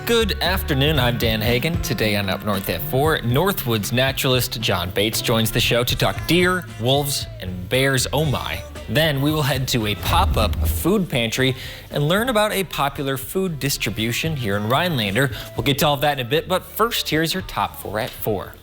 Good afternoon, I'm Dan Hagan. Today on Up North at 4, Northwoods naturalist John Bates joins the show to talk deer, wolves, and bears, oh my. Then we will head to a pop-up food pantry and learn about a popular food distribution here in Rhinelander. We'll get to all of that in a bit, but first, here's your top 4 at 4.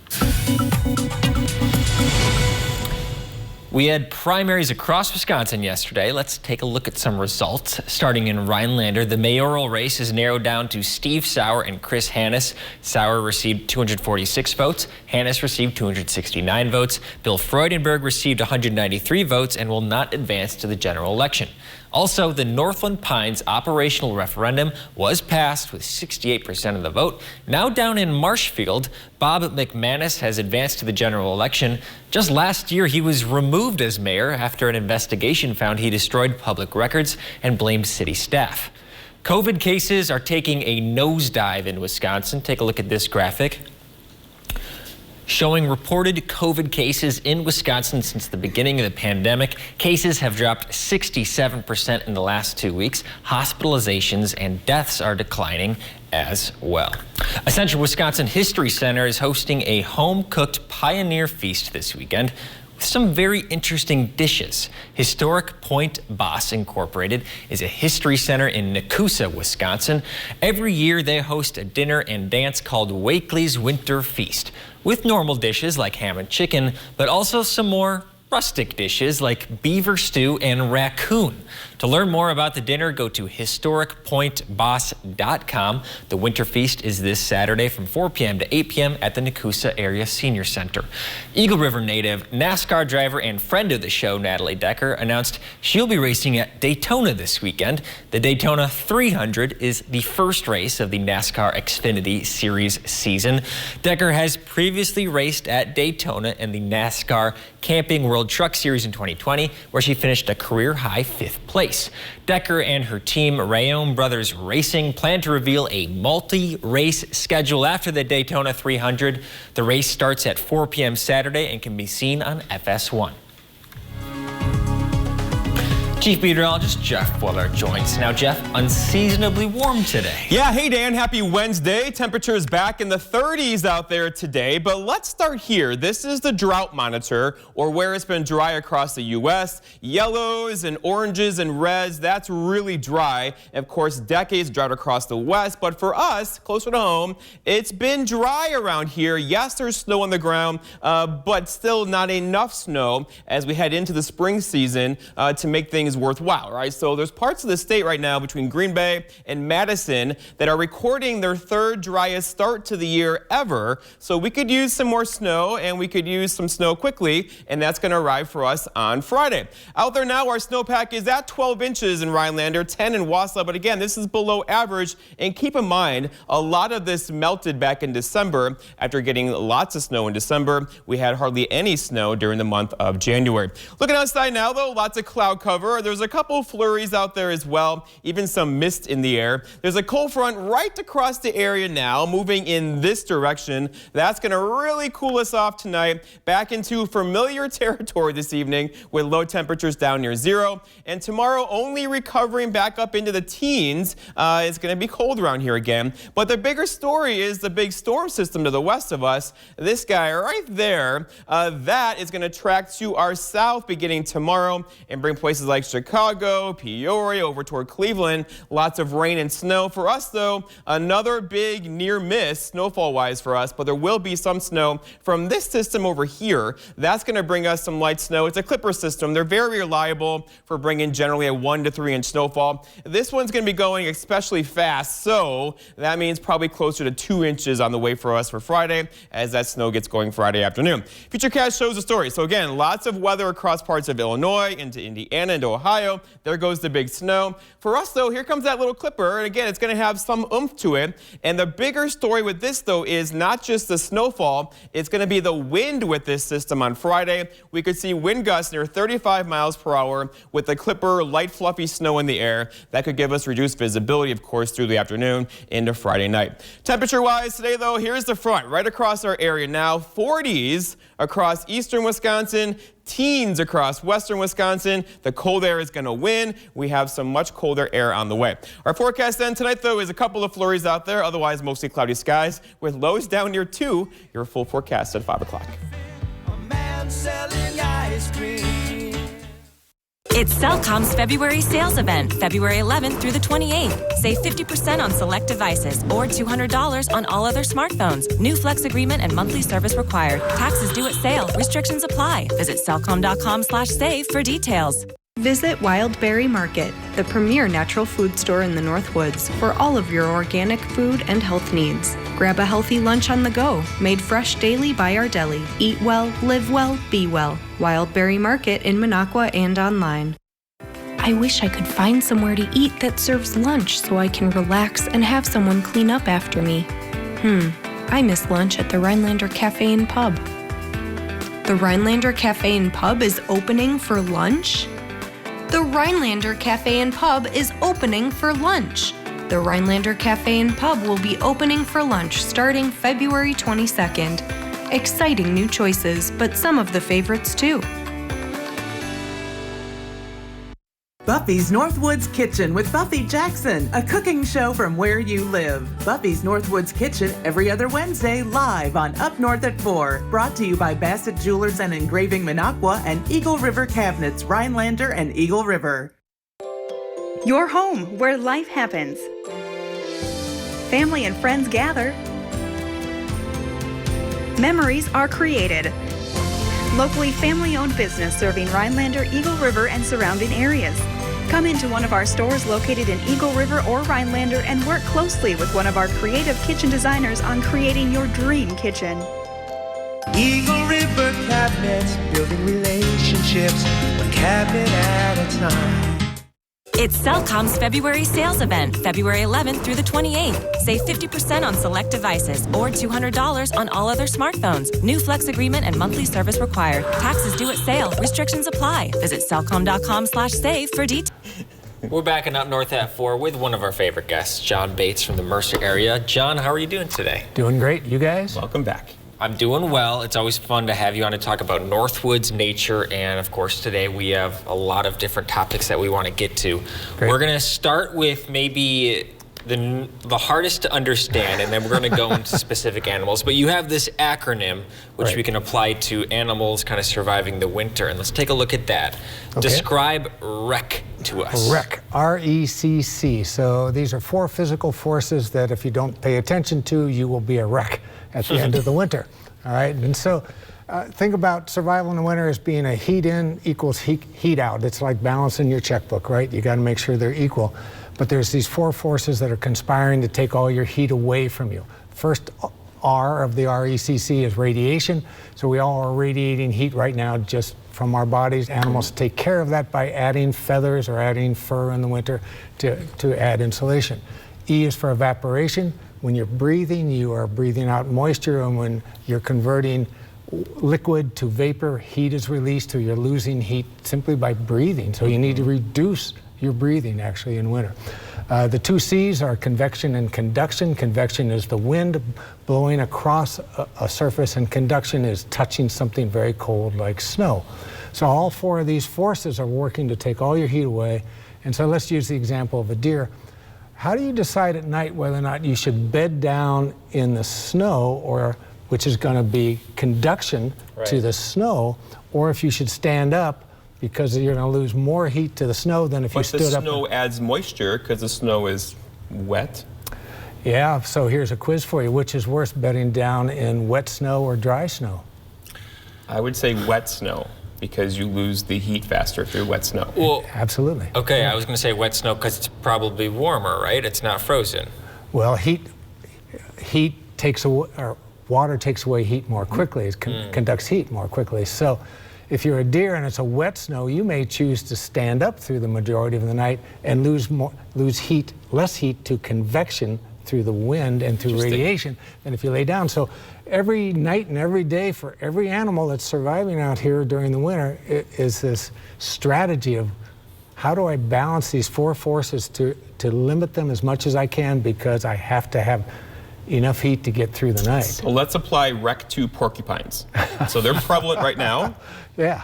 We had primaries across Wisconsin yesterday. Let's take a look at some results. Starting in Rhinelander, the mayoral race is narrowed down to Steve Sauer and Chris Hannes. Sauer received 246 votes. Hannes received 269 votes. Bill Freudenberg received 193 votes and will not advance to the general election. Also, the Northland Pines operational referendum was passed with 68% of the vote. Now down in Marshfield, Bob McManus has advanced to the general election. Just last year, he was removed as mayor after an investigation found he destroyed public records and blamed city staff. COVID cases are taking a nosedive in Wisconsin. Take a look at this graphic showing reported COVID cases in Wisconsin since the beginning of the pandemic. Cases have dropped 67% in the last 2 weeks. Hospitalizations and deaths are declining as well. A Central Wisconsin History Center is hosting a home-cooked pioneer feast this weekend with some very interesting dishes. Historic Point Boss Incorporated is a history center in Nakusa, Wisconsin. Every year they host a dinner and dance called Wakely's Winter Feast, with normal dishes like ham and chicken, but also some more rustic dishes like beaver stew and raccoon. To learn more about the dinner, go to historicpointboss.com. The Winter Feast is this Saturday from 4 p.m. to 8 p.m. at the Nakusa Area Senior Center. Eagle River native, NASCAR driver, and friend of the show, Natalie Decker, announced she'll be racing at Daytona this weekend. The Daytona 300 is the first race of the NASCAR Xfinity Series season. Decker has previously raced at Daytona in the NASCAR Camping World Truck Series in 2020, where she finished a career-high 5th place. Decker and her team, Rayome Brothers Racing, plan to reveal a multi-race schedule after the Daytona 300. The race starts at 4 p.m. Saturday and can be seen on FS1. Chief Meteorologist Jeff Weller joins. Now, Jeff, unseasonably warm today. Yeah, hey Dan, happy Wednesday. Temperatures back in the 30s out there today, but let's start here. This is the Drought Monitor, or where it's been dry across the U.S. Yellows and oranges and reds, that's really dry. Of course, decades drought across the West, but for us, closer to home, it's been dry around here. Yes, there's snow on the ground, but still not enough snow as we head into the spring season to make things worthwhile, right? So there's parts of the state right now between Green Bay and Madison that are recording their third driest start to the year ever. So we could use some more snow, and we could use some snow quickly, and that's going to arrive for us on Friday. Out there now, our snowpack is at 12 inches in Rhinelander, 10 in Wausau, but again, this is below average. And keep in mind, a lot of this melted back in December. After getting lots of snow in December, we had hardly any snow during the month of January. Looking outside now, though, lots of cloud cover. There's a couple flurries out there as well, even some mist in the air. There's a cold front right across the area now, moving in this direction. That's going to really cool us off tonight, back into familiar territory this evening with low temperatures down near 0. And tomorrow, only recovering back up into the teens. It's going to be cold around here again. But the bigger story is the big storm system to the west of us. This guy right there, that is going to track to our south beginning tomorrow and bring places like Chicago, Peoria, over toward Cleveland. Lots of rain and snow. For us, though, another big near miss snowfall-wise for us, but there will be some snow from this system over here. That's going to bring us some light snow. It's a clipper system. They're very reliable for bringing generally a 1 to 3 inch snowfall. This one's going to be going especially fast, so that means probably closer to 2 inches on the way for us for Friday as that snow gets going Friday afternoon. Futurecast shows the story. So again, lots of weather across parts of Illinois, into Indiana, into Ohio. There goes the big snow. For us, though, here comes that little clipper. And again, it's going to have some oomph to it. And the bigger story with this, though, is not just the snowfall. It's going to be the wind with this system on Friday. We could see wind gusts near 35 miles per hour with the clipper, light, fluffy snow in the air. That could give us reduced visibility, of course, through the afternoon into Friday night. Temperature-wise today, though, here's the front right across our area now. 40s across eastern Wisconsin, teens across western Wisconsin. The cold air is going to win. We have some much colder air on the way. Our forecast then tonight, though, is a couple of flurries out there, otherwise mostly cloudy skies with lows down near 2. Your full forecast at 5 o'clock. It's Cellcom's February sales event, February 11th through the 28th. Save 50% on select devices or $200 on all other smartphones. New flex agreement and monthly service required. Taxes due at sale. Restrictions apply. Visit cellcom.com/save for details. Visit Wildberry Market, the premier natural food store in the Northwoods, for all of your organic food and health needs. Grab a healthy lunch on the go, made fresh daily by our deli. Eat well, live well, be well. Wildberry Market in Minocqua and online. I wish I could find somewhere to eat that serves lunch so I can relax and have someone clean up after me. I miss lunch at the Rhinelander Cafe and Pub. The Rhinelander Cafe and Pub is opening for lunch? The Rhinelander Cafe and Pub is opening for lunch. The Rhinelander Cafe and Pub will be opening for lunch starting February 22nd. Exciting new choices, but some of the favorites too. Buffy's Northwoods Kitchen with Buffy Jackson, a cooking show from where you live. Buffy's Northwoods Kitchen every other Wednesday live on Up North at 4. Brought to you by Bassett Jewelers and Engraving Minocqua and Eagle River Cabinets, Rhinelander and Eagle River. Your home where life happens. Family and friends gather. Memories are created. Locally family-owned business serving Rhinelander, Eagle River, and surrounding areas. Come into one of our stores located in Eagle River or Rhinelander and work closely with one of our creative kitchen designers on creating your dream kitchen. Eagle River Cabinets, building relationships, one cabinet at a time. It's Cellcom's February sales event, February 11th through the 28th. Save 50% on select devices or $200 on all other smartphones. New flex agreement and monthly service required. Taxes due at sale. Restrictions apply. Visit cellcom.com/save for details. We're back in Up North at 4 with one of our favorite guests, John Bates from the Mercer area. John, how are you doing today? Doing great. You guys? Welcome back. I'm doing well. It's always fun to have you on to talk about Northwoods nature, and of course today we have a lot of different topics that we want to get to. Great. We're going to start with maybe the hardest to understand, and then we're going to go into specific animals. But you have this acronym which Right. we can apply to animals kind of surviving the winter, and let's take a look at that. Okay. Describe RECC to us. RECC, R-E-C-C. So these are 4 physical forces that if you don't pay attention to, you will be a wreck at the end of the winter. All right, and so think about survival in the winter as being a heat in equals heat out. It's like balancing your checkbook, right? You got to make sure they're equal. But there's these 4 forces that are conspiring to take all your heat away from you. First R of the RECC is radiation. So we all are radiating heat right now just from our bodies. Animals take care of that by adding feathers or adding fur in the winter to add insulation. E is for evaporation. When you're breathing, you are breathing out moisture, and when you're converting liquid to vapor, heat is released, so you're losing heat simply by breathing. So you need to reduce your breathing actually in winter. The 2 C's are convection and conduction. Convection is the wind blowing across a surface, and conduction is touching something very cold like snow. So all 4 of these forces are working to take all your heat away. And so let's use the example of a deer. How do you decide at night whether or not you should bed down in the snow, or which is going to be conduction to the snow, or if you should stand up because you're going to lose more heat to the snow than if you stood up? But the snow adds moisture because the snow is wet. Yeah, so here's a quiz for you. Which is worse, bedding down in wet snow or dry snow? I would say wet snow, because you lose the heat faster through wet snow. Well, absolutely. Okay, I was going to say wet snow because it's probably warmer, right? It's not frozen. Well, heat takes away, or water takes away heat more quickly. It conducts heat more quickly. So if you're a deer and it's a wet snow, you may choose to stand up through the majority of the night and lose less heat to convection through the wind and through radiation than if you lay down. So every night and every day for every animal that's surviving out here during the winter is this strategy of how do I balance these 4 forces to limit them as much as I can, because I have to have enough heat to get through the night. So let's apply RECC to porcupines. So they're prevalent right now. Yeah.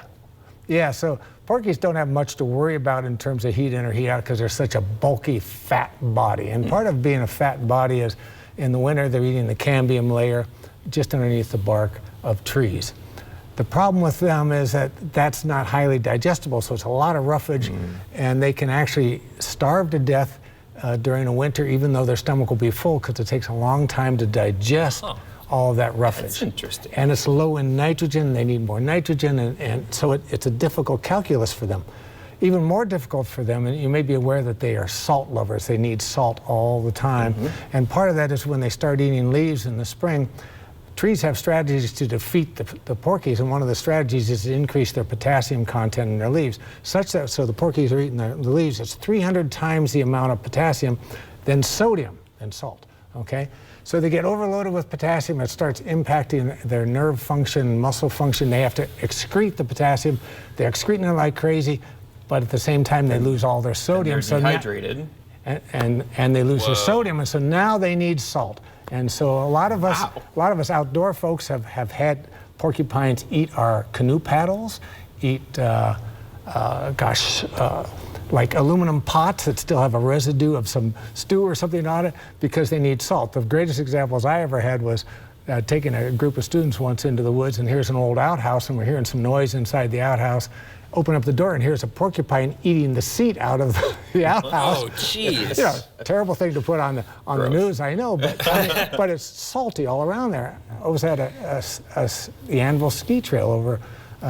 Yeah, so porkies don't have much to worry about in terms of heat in or heat out because they're such a bulky, fat body. And part of being a fat body is in the winter, they're eating the cambium layer just underneath the bark of trees. The problem with them is that that's not highly digestible, so it's a lot of roughage, and they can actually starve to death during the winter, even though their stomach will be full, because it takes a long time to digest all of that roughage. That's interesting. And it's low in nitrogen, they need more nitrogen, and so it's a difficult calculus for them. Even more difficult for them, and you may be aware that they are salt lovers. They need salt all the time. And part of that is when they start eating leaves in the spring, trees have strategies to defeat the porkies, and one of the strategies is to increase their potassium content in their leaves, such that so the porkies are eating the leaves. It's 300 times the amount of potassium than sodium and salt, okay? So they get overloaded with potassium. It starts impacting their nerve function, muscle function. They have to excrete the potassium. They're excreting it like crazy, but at the same time they lose all their sodium. And they're dehydrated. And they lose their sodium, and so now they need salt. And so a lot of us outdoor folks have had porcupines eat our canoe paddles, eat like aluminum pots that still have a residue of some stew or something on it because they need salt. The greatest examples I ever had was taking a group of students once into the woods, and here's an old outhouse, and we're hearing some noise inside the outhouse. Open up the door, and here's a porcupine eating the seat out of the outhouse. Oh, jeez. You know, terrible thing to put on the news, I know, but but it's salty all around there. I was at the Anvil ski trail over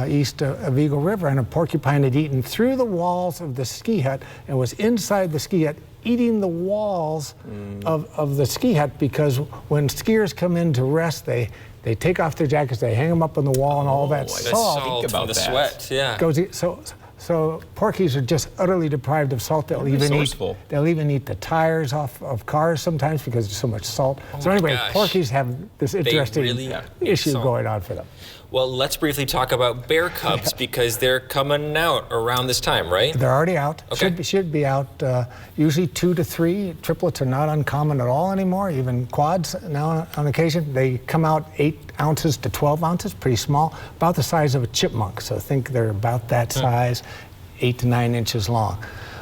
east of Eagle River, and a porcupine had eaten through the walls of the ski hut and was inside the ski hut eating the walls of the ski hut, because when skiers come in to rest, they take off their jackets, they hang them up on the wall, and all that salt Think about the sweat, yeah. goes. So porkies are just utterly deprived of salt. They'll even eat the tires off of cars sometimes because there's so much salt. So anyway, porkies have this interesting issue going on for them. Well, let's briefly talk about bear cubs because they're coming out around this time, right? They're already out. Okay. Should be out usually 2 to 3. Triplets are not uncommon at all anymore, even quads now on occasion. They come out 8 ounces to 12 ounces, pretty small, about the size of a chipmunk. So think they're about that size, 8 to 9 inches long.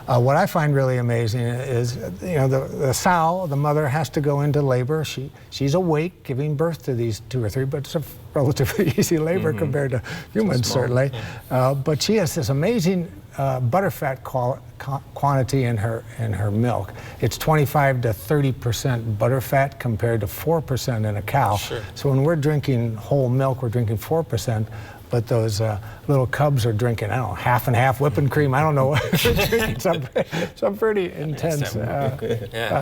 What I find really amazing is, you know, the sow, the mother, has to go into labor. She's awake, giving birth to these 2 or 3, but it's a relatively easy labor compared to humans, certainly. But she has this amazing butterfat quantity in her milk. It's 25 to 30% butterfat compared to 4% in a cow. Sure. So when we're drinking whole milk, we're drinking 4%. But those little cubs are drinking, I don't know, half and half whipping cream. I don't know what they're drinking, some pretty intense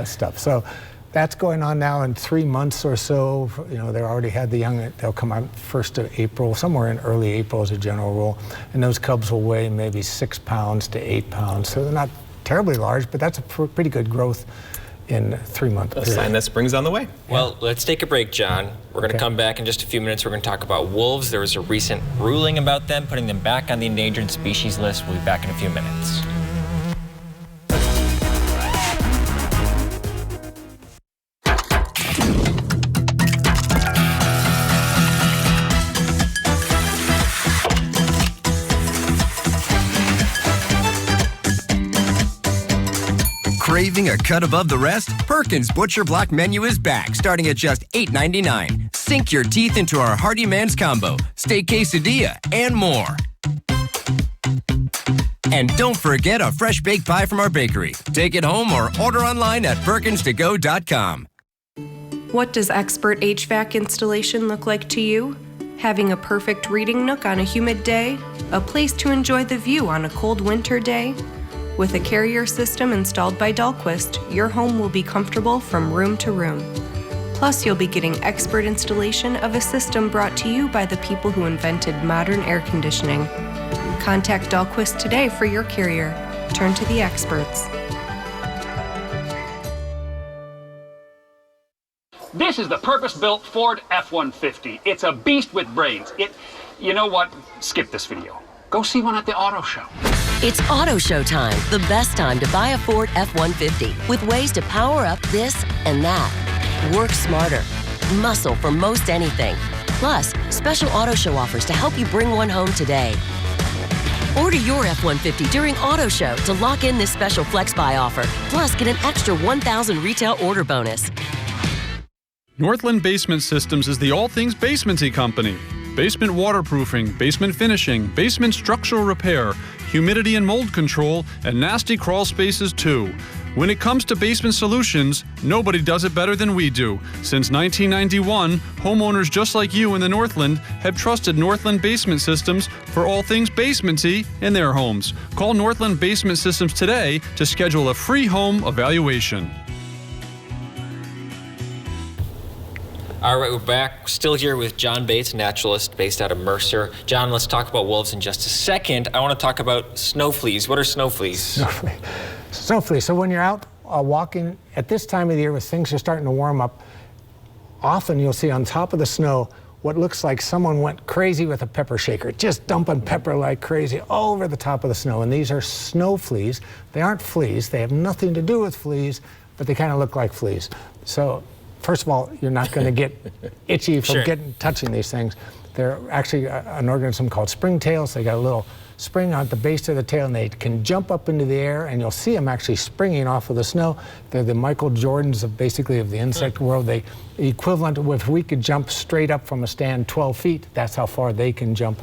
stuff. So that's going on now in 3 months or so. You know, they already had the young. They'll come out 1st of April, somewhere in early April as a general rule. And those cubs will weigh maybe 6 pounds to 8 pounds. So they're not terribly large, but that's a pretty good growth in 3 months. A sign that spring's on the way. Well, let's take a break, John. We're going to come back in just a few minutes. We're going to talk about wolves. There was a recent ruling about them, putting them back on the endangered species list. We'll be back in a few minutes. Craving a cut above the rest? Perkins Butcher Block menu is back, starting at just $8.99. Sink your teeth into our Hearty Man's Combo, steak quesadilla, and more. And don't forget a fresh baked pie from our bakery. Take it home or order online at perkinstogo.com. What does expert HVAC installation look like to you? Having a perfect reading nook on a humid day? A place to enjoy the view on a cold winter day? With a carrier system installed by Dahlquist, your home will be comfortable from room to room. Plus, you'll be getting expert installation of a system brought to you by the people who invented modern air conditioning. Contact Dahlquist today for your carrier. Turn to the experts. This is the purpose-built Ford F-150. It's a beast with brains. You know what? Skip this video. Go see one at the auto show. It's auto show time, the best time to buy a Ford F-150 with ways to power up this and that. Work smarter, muscle for most anything. Plus, special auto show offers to help you bring one home today. Order your F-150 during Auto Show to lock in this special Flex Buy offer. Plus, get an extra 1,000 retail order bonus. Northland Basement Systems is the all things basementy company. Basement waterproofing, basement finishing, basement structural repair, humidity and mold control, and nasty crawl spaces too. When it comes to basement solutions, nobody does it better than we do. Since 1991, homeowners just like you in the Northland have trusted Northland Basement Systems for all things basementy in their homes. Call Northland Basement Systems today to schedule a free home evaluation. All right, we're back. Still here with John Bates, naturalist based out of Mercer. John, let's talk about wolves in just a second. I want to talk about snow fleas. What are snow fleas? Snow fleas. So when you're out walking at this time of the year when things are starting to warm up, often you'll see on top of the snow what looks like someone went crazy with a pepper shaker, just dumping pepper like crazy over the top of the snow. And these are snow fleas. They aren't fleas. They have nothing to do with fleas, but they kind of look like fleas. So first of all, you're not going to get itchy from touching these things. They're actually an organism called springtails. They got a little spring on the base of the tail, and they can jump up into the air, and you'll see them actually springing off of the snow. They're the Michael Jordans of basically of the insect world. They equivalent to if we could jump straight up from a stand 12 feet, that's how far they can jump.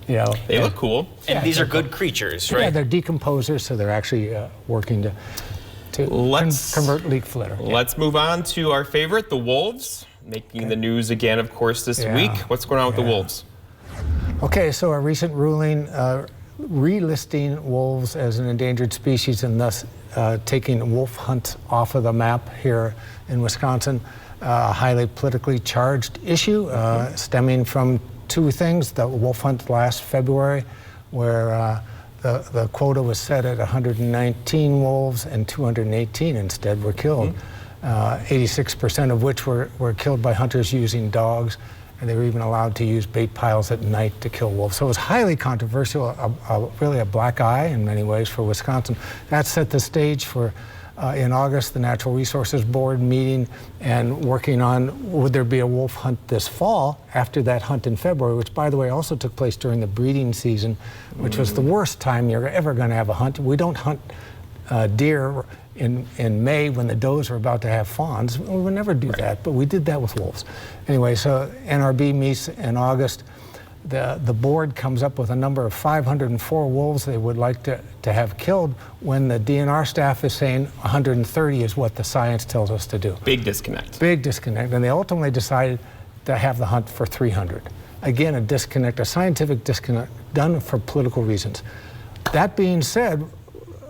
You know, they look cool. And these are good creatures, right? Yeah, they're decomposers, so they're actually working to convert leaf litter. Let's move on to our favorite, the wolves, making the news again, of course, this week. What's going on with the wolves? Okay, so a recent ruling relisting wolves as an endangered species and thus taking wolf hunts off of the map here in Wisconsin. A highly politically charged issue stemming from two things. The wolf hunt last February, where the quota was set at 119 wolves and 218 instead were killed. 86% of which were killed by hunters using dogs, and they were even allowed to use bait piles at night to kill wolves. So it was highly controversial, really a black eye in many ways for Wisconsin. That set the stage for, in August, the Natural Resources Board meeting and working on would there be a wolf hunt this fall after that hunt in February, which, by the way, also took place during the breeding season, which was the worst time you're ever going to have a hunt. We don't hunt deer in May when the does are about to have fawns. We would never do that, but we did that with wolves. Anyway, so NRB meets in August. The board comes up with a number of 504 wolves they would like to have killed when the DNR staff is saying 130 is what the science tells us to do. Big disconnect. Big disconnect. And they ultimately decided to have the hunt for 300. Again, a disconnect, a scientific disconnect done for political reasons. That being said,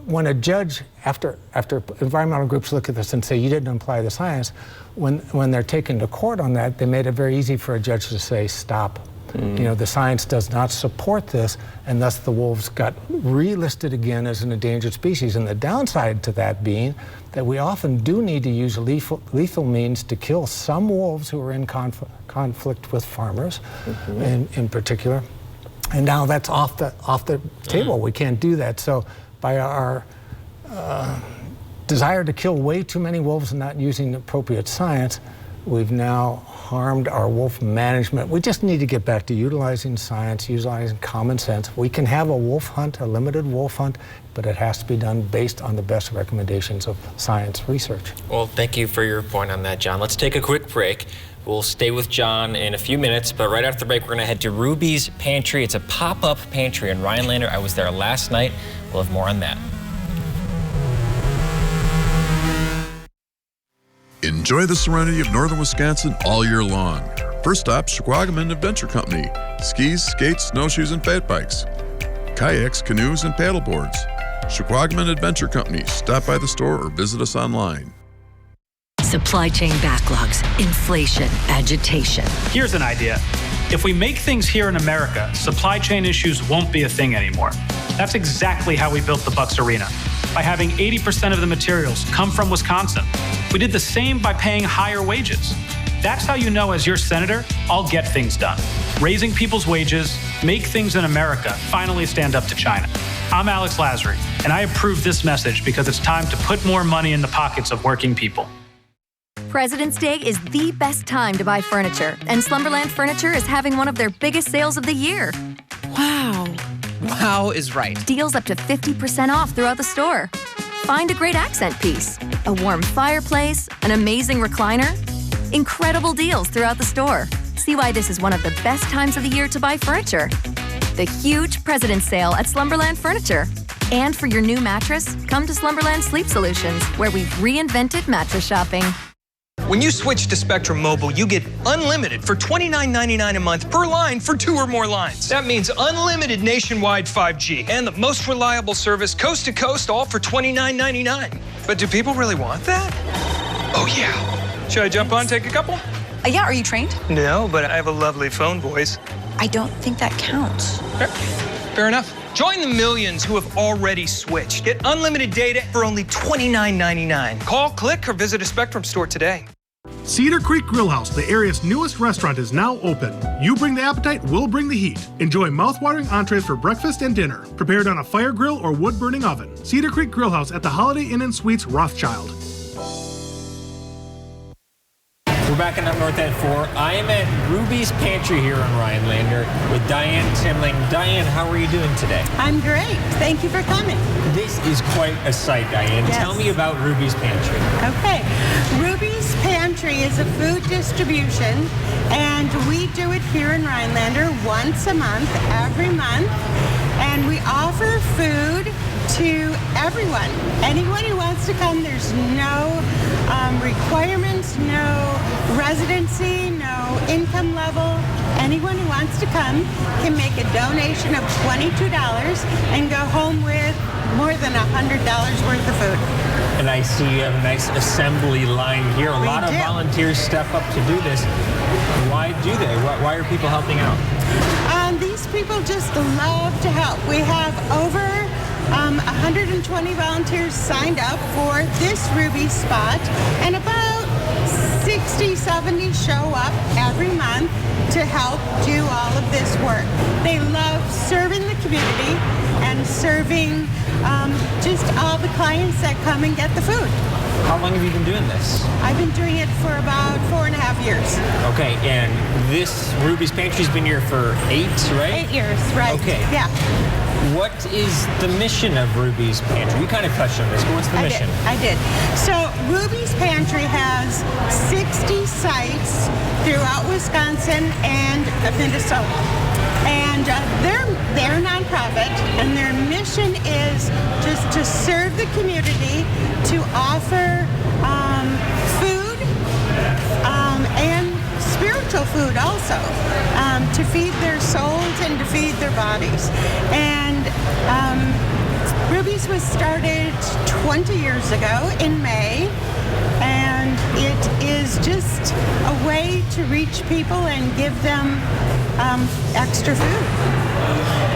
when a judge, after environmental groups look at this and say you didn't apply the science, when they're taken to court on that, they made it very easy for a judge to say stop. You know, the science does not support this, and thus the wolves got relisted again as an endangered species. And the downside to that being that we often do need to use lethal means to kill some wolves who are in conflict with farmers, in particular. And now that's off the table. We can't do that. So by our desire to kill way too many wolves and not using appropriate science, we've now harmed our wolf management. We just need to get back to utilizing science, utilizing common sense. We can have a wolf hunt, a limited wolf hunt, but it has to be done based on the best recommendations of science research. Well, thank you for your point on that, John. Let's take a quick break. We'll stay with John in a few minutes, but right after the break, we're going to head to Ruby's Pantry. It's a pop-up pantry in Rhinelander. I was there last night. We'll have more on that. Enjoy the serenity of northern Wisconsin all year long. First stop, Chiquagaman Adventure Company. Skis, skates, snowshoes, and fat bikes. Kayaks, canoes, and paddleboards. Chiquagaman Adventure Company. Stop by the store or visit us online. Supply chain backlogs, inflation, agitation. Here's an idea. If we make things here in America, supply chain issues won't be a thing anymore. That's exactly how we built the Bucks Arena, by having 80% of the materials come from Wisconsin. We did the same by paying higher wages. That's how you know, as your senator, I'll get things done. Raising people's wages, make things in America finally stand up to China. I'm Alex Lazary, and I approve this message because it's time to put more money in the pockets of working people. President's Day is the best time to buy furniture, and Slumberland Furniture is having one of their biggest sales of the year. Wow. Now is right. Deals up to 50% off throughout the store. Find a great accent piece, a warm fireplace, an amazing recliner. Incredible deals throughout the store. See why this is one of the best times of the year to buy furniture. The huge President's Sale at Slumberland Furniture. And for your new mattress, come to Slumberland Sleep Solutions, where we've reinvented mattress shopping. When you switch to Spectrum Mobile, you get unlimited for $29.99 a month per line for 2 or more lines. That means unlimited nationwide 5G and the most reliable service coast to coast, all for $29.99. But do people really want that? Oh, yeah. Should I jump on, take a couple? Yeah, are you trained? No, but I have a lovely phone voice. I don't think that counts. Fair enough. Join the millions who have already switched. Get unlimited data for only $29.99. Call, click, or visit a Spectrum store today. Cedar Creek Grill House, the area's newest restaurant, is now open. You bring the appetite, we'll bring the heat. Enjoy mouth-watering entrees for breakfast and dinner, prepared on a fire grill or wood-burning oven. Cedar Creek Grill House at the Holiday Inn and Suites, Rothschild. We're back in Up North at 4. I am at Ruby's Pantry here in Rhinelander with Diane Timling. Diane, how are you doing today? I'm great. Thank you for coming. This is quite a sight, Diane. Yes. Tell me about Ruby's Pantry. Okay. Ruby's Pantry is a food distribution, and we do it here in Rhinelander once a month, every month. And we offer food to everyone. Anyone who wants to come, there's no requirements, no residency, no income level. Anyone who wants to come can make a donation of $22 and go home with more than $100 worth of food. And I see you have a nice assembly line here. A lot of volunteers step up to do this. Why do they? Why are people helping out? These people just love to help. We have over 120 volunteers signed up for this Ruby spot, and about 60, 70 show up every month to help do all of this work. They love serving the community and serving just all the clients that come and get the food. How long have you been doing this? I've been doing it for about 4.5 years. Okay, and this Ruby's Pantry's been here for 8, right? 8 years, right. Okay. Yeah. What is the mission of Ruby's Pantry? You kind of touched on this, but what's the mission? I did. So Ruby's Pantry has 60 sites throughout Wisconsin and Minnesota. And they're a nonprofit, and their mission is just to serve the community, to offer food and spiritual food also, to feed their souls and to feed their bodies. And Ruby's was started 20 years ago in May, and it is just a way to reach people and give them extra food.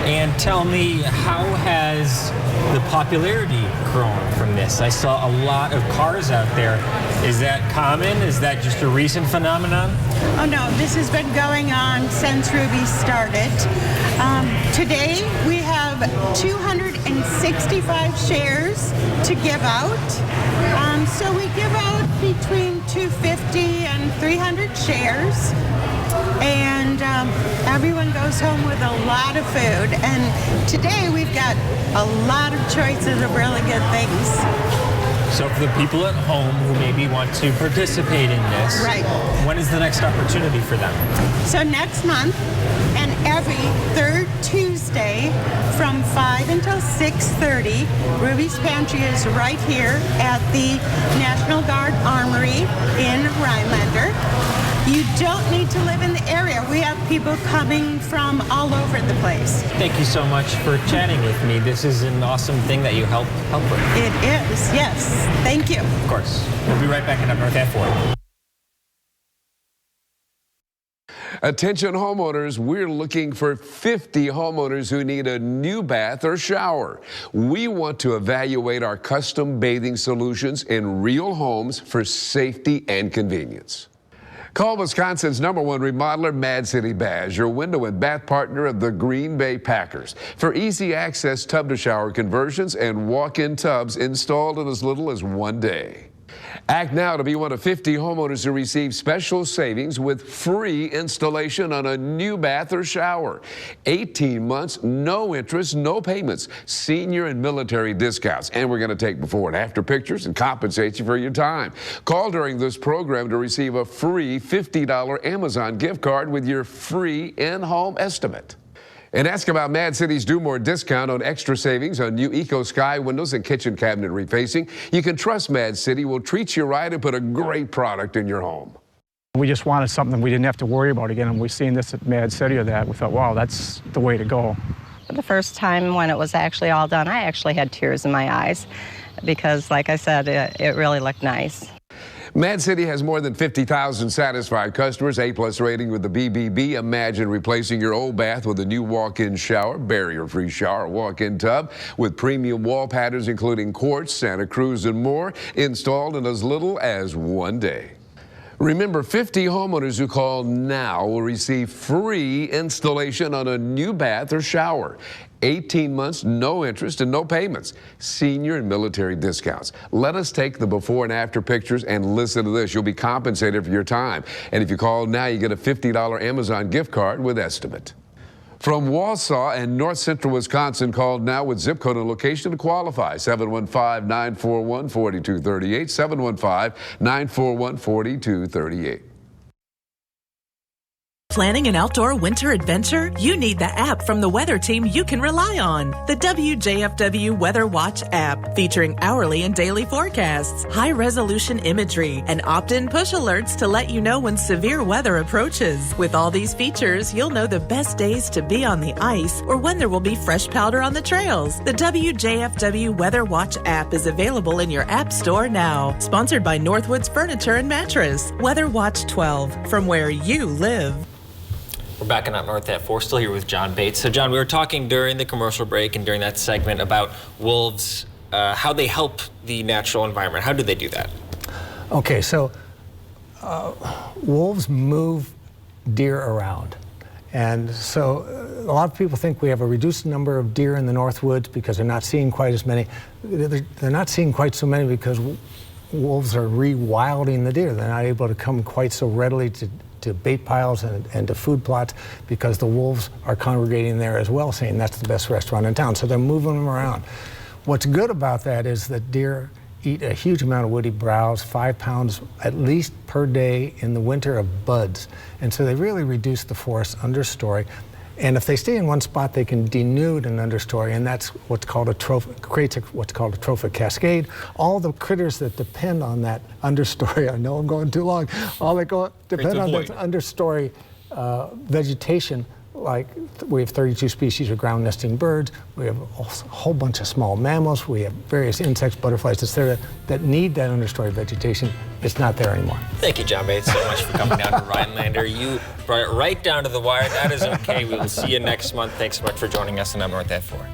And tell me, how has the popularity grown from this? I saw a lot of cars out there. Is that common? Is that just a recent phenomenon? Oh no, this has been going on since Ruby started. Today we have 265 shares to give out. So we give out between 250 and 300 shares. And everyone goes home with a lot of food. And today we've got a lot of choices of really good things. So for the people at home who maybe want to participate in this, right, when is the next opportunity for them? So next month, and every third Tuesday from 5 until 6:30, Ruby's Pantry is right here at the National Guard Armory in Rhinelander. You don't need to live in the area. We have people coming from all over the place. Thank you so much for chatting with me. This is an awesome thing that you help with. It is, yes. Thank you. Of course. We'll be right back in Up North at 4. Attention homeowners, we're looking for 50 homeowners who need a new bath or shower. We want to evaluate our custom bathing solutions in real homes for safety and convenience. Call Wisconsin's #1 remodeler, Mad City Baths, your window and bath partner of the Green Bay Packers, for easy access tub-to-shower conversions and walk-in tubs installed in as little as 1 day. Act now to be one of 50 homeowners who receive special savings with free installation on a new bath or shower. 18 months, no interest, no payments, senior and military discounts. And we're going to take before and after pictures and compensate you for your time. Call during this program to receive a free $50 Amazon gift card with your free in-home estimate. And ask about Mad City's Do More discount on extra savings on new Eco Sky windows and kitchen cabinet refacing. You can trust Mad City will treat you right and put a great product in your home. We just wanted something we didn't have to worry about again, and we've seen this at Mad City or that. We thought, wow, that's the way to go. The first time when it was actually all done, I actually had tears in my eyes because, like I said, it really looked nice. Mad City has more than 50,000 satisfied customers, A+ rating with the BBB. Imagine replacing your old bath with a new walk-in shower, barrier-free shower, walk-in tub with premium wall patterns including quartz, Santa Cruz, and more, installed in as little as 1 day. Remember, 50 homeowners who call now will receive free installation on a new bath or shower. 18 months, no interest, and no payments. Senior and military discounts. Let us take the before and after pictures and listen to this. You'll be compensated for your time. And if you call now, you get a $50 Amazon gift card with estimate. From Wausau and north central Wisconsin, call now with zip code and location to qualify. 715-941-4238. 715-941-4238. Planning an outdoor winter adventure? You need the app from the weather team you can rely on. The WJFW Weather Watch app, featuring hourly and daily forecasts, high-resolution imagery, and opt-in push alerts to let you know when severe weather approaches. With all these features, you'll know the best days to be on the ice or when there will be fresh powder on the trails. The WJFW Weather Watch app is available in your app store now. Sponsored by Northwoods Furniture and Mattress. Weather Watch 12, from where you live. We're back in Up North at 4, still here with John Bates. So, John, we were talking during the commercial break and during that segment about wolves, how they help the natural environment. How do they do that? Okay, so wolves move deer around. And so a lot of people think we have a reduced number of deer in the Northwoods because they're not seeing quite as many. They're not seeing quite so many because wolves are rewilding the deer. They're not able to come quite so readily to bait piles and to food plots because the wolves are congregating there as well, saying that's the best restaurant in town. So they're moving them around. What's good about that is that deer eat a huge amount of woody browse, 5 pounds at least per day in the winter of buds. And so they really reduce the forest understory. And if they stay in one spot, they can denude an understory, and that's what's called creates what's called a trophic cascade. All the critters that depend on that understory, I know I'm going too long, all that depend on that understory vegetation, like we have 32 species of ground nesting birds, we have a whole bunch of small mammals, we have various insects, butterflies, etc. that need that understory vegetation. It's not there anymore. Thank you, John Bates, so much for coming down to Rhinelander. You brought it right down to the wire. That is okay. We will see you next month. Thanks so much for joining us in Up North at 4.